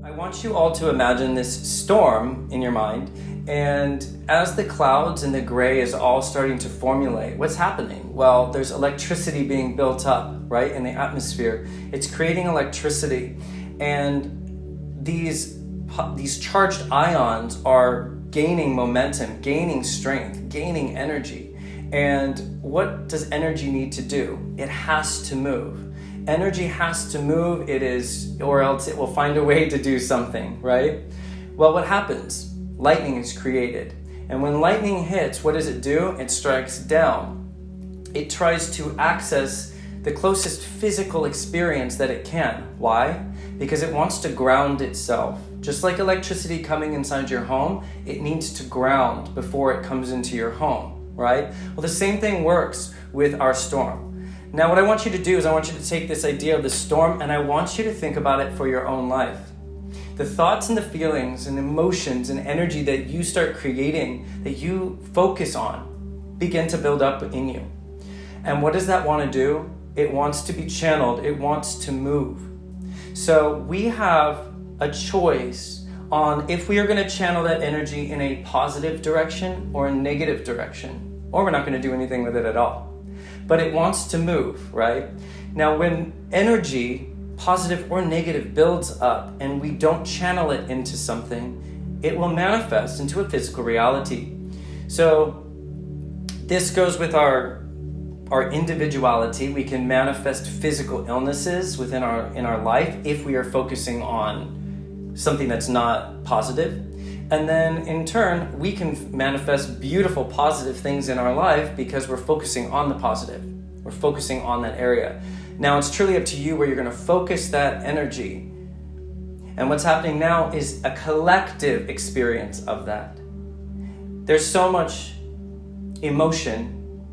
I want you all to imagine this storm in your mind, and as the clouds and the gray is all starting to formulate, what's happening? Well, there's electricity being built up, right, in the atmosphere. It's creating electricity, and these charged ions are gaining momentum, gaining strength, gaining energy. And what does energy need to do? It has to move. Energy has to move, or else it will find a way to do something, right? Well, what happens? Lightning is created. And when lightning hits, what does it do? It strikes down. It tries to access the closest physical experience that it can. Why? Because it wants to ground itself. Just like electricity coming inside your home, it needs to ground before it comes into your home, right? Well, the same thing works with our storm. Now, what I want you to do is I want you to take this idea of the storm and I want you to think about it for your own life. The thoughts and the feelings and emotions and energy that you start creating, that you focus on, begin to build up in you. And what does that want to do? It wants to be channeled. It wants to move. So we have a choice on if we are going to channel that energy in a positive direction or a negative direction, or we're not going to do anything with it at all. But it wants to move, right? Now, when energy, positive or negative, builds up and we don't channel it into something, it will manifest into a physical reality. So this goes with our individuality. We can manifest physical illnesses in our life if we are focusing on something that's not positive. And then in turn, we can manifest beautiful positive things in our life because we're focusing on the positive. We're focusing on that area. Now it's truly up to you where you're going to focus that energy. And what's happening now is a collective experience of that. There's so much emotion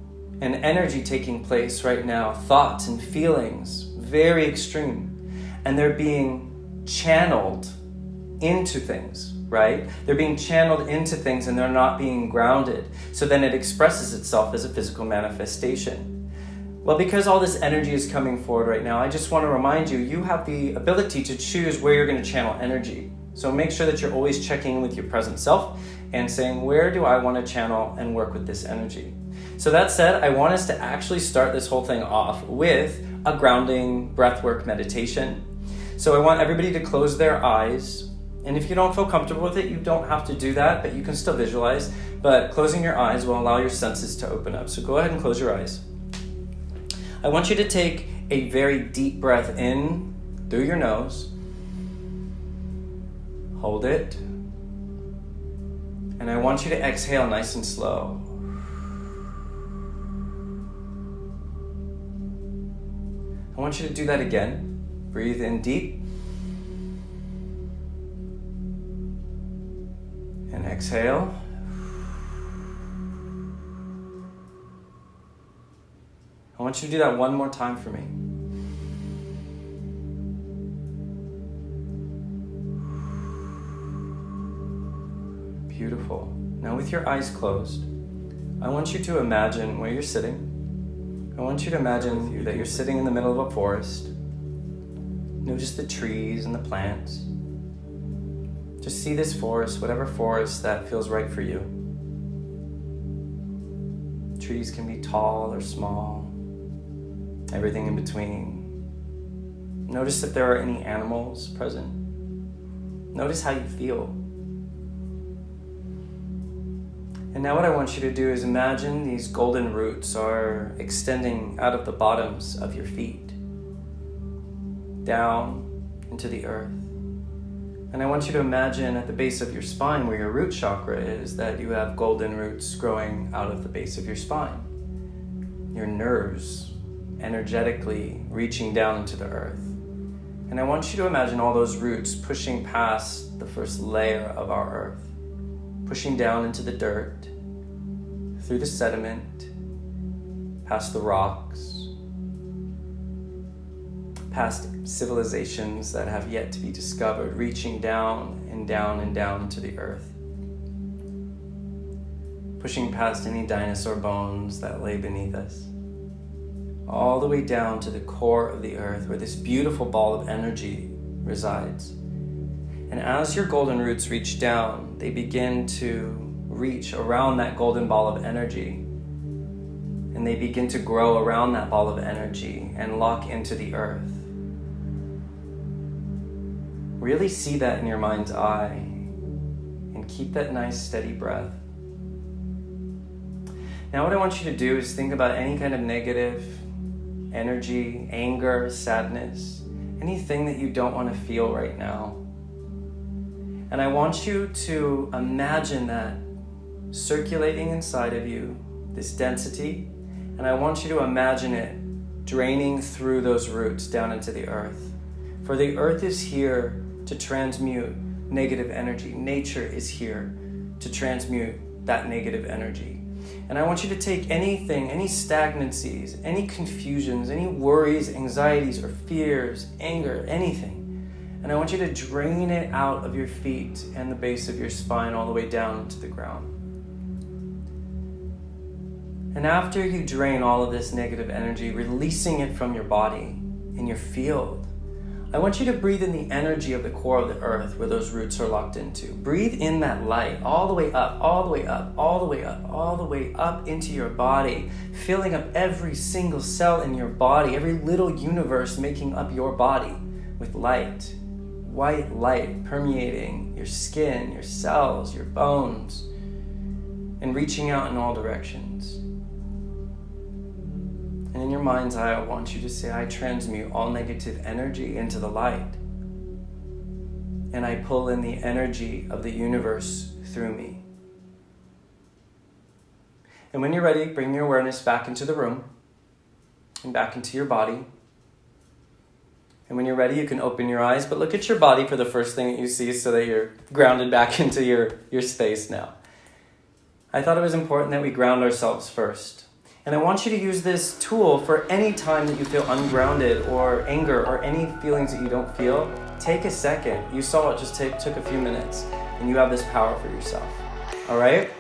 and energy taking place right now, thoughts and feelings, very extreme. And they're being channeled into things. Right? They're being channeled into things and they're not being grounded. So then it expresses itself as a physical manifestation. Well, because all this energy is coming forward right now, I just want to remind you, you have the ability to choose where you're going to channel energy. So make sure that you're always checking in with your present self and saying, where do I want to channel and work with this energy? So that said, I want us to actually start this whole thing off with a grounding breathwork meditation. So I want everybody to close their eyes. And if you don't feel comfortable with it, you don't have to do that, but you can still visualize. But closing your eyes will allow your senses to open up. So go ahead and close your eyes. I want you to take a very deep breath in through your nose. Hold it. And I want you to exhale nice and slow. I want you to do that again. Breathe in deep. And exhale. I want you to do that one more time for me. Beautiful. Now with your eyes closed, I want you to imagine where you're sitting. I want you to imagine that you're sitting in the middle of a forest. Notice the trees and the plants. Just see this forest, whatever forest that feels right for you. Trees can be tall or small, everything in between. Notice if there are any animals present. Notice how you feel. And now what I want you to do is imagine these golden roots are extending out of the bottoms of your feet, down into the earth. And I want you to imagine at the base of your spine where your root chakra is that you have golden roots growing out of the base of your spine. Your nerves energetically reaching down into the earth. And I want you to imagine all those roots pushing past the first layer of our earth, pushing down into the dirt, through the sediment, past the rocks, past civilizations that have yet to be discovered, reaching down and down and down into the earth, pushing past any dinosaur bones that lay beneath us, all the way down to the core of the earth where this beautiful ball of energy resides. And as your golden roots reach down, they begin to reach around that golden ball of energy. And they begin to grow around that ball of energy and lock into the earth. Really see that in your mind's eye and keep that nice steady breath. Now what I want you to do is think about any kind of negative energy, anger, sadness, anything that you don't want to feel right now. And I want you to imagine that circulating inside of you, this density, and I want you to imagine it draining through those roots down into the earth. For the earth is here to transmute negative energy. Nature is here to transmute that negative energy. And I want you to take anything, any stagnancies, any confusions, any worries, anxieties, or fears, anger, anything, and I want you to drain it out of your feet and the base of your spine all the way down into the ground. And after you drain all of this negative energy, releasing it from your body, in your field, I want you to breathe in the energy of the core of the earth where those roots are locked into. Breathe in that light all the way up, all the way up, all the way up, all the way up into your body, filling up every single cell in your body, every little universe making up your body with light, white light permeating your skin, your cells, your bones, and reaching out in all directions. And in your mind's eye, I want you to say, I transmute all negative energy into the light. And I pull in the energy of the universe through me. And when you're ready, bring your awareness back into the room and back into your body. And when you're ready, you can open your eyes, but look at your body for the first thing that you see so that you're grounded back into your space now. I thought it was important that we ground ourselves first. And I want you to use this tool for any time that you feel ungrounded or anger or any feelings that you don't feel. Take a second. You saw it just took a few minutes, and you have this power for yourself. All right?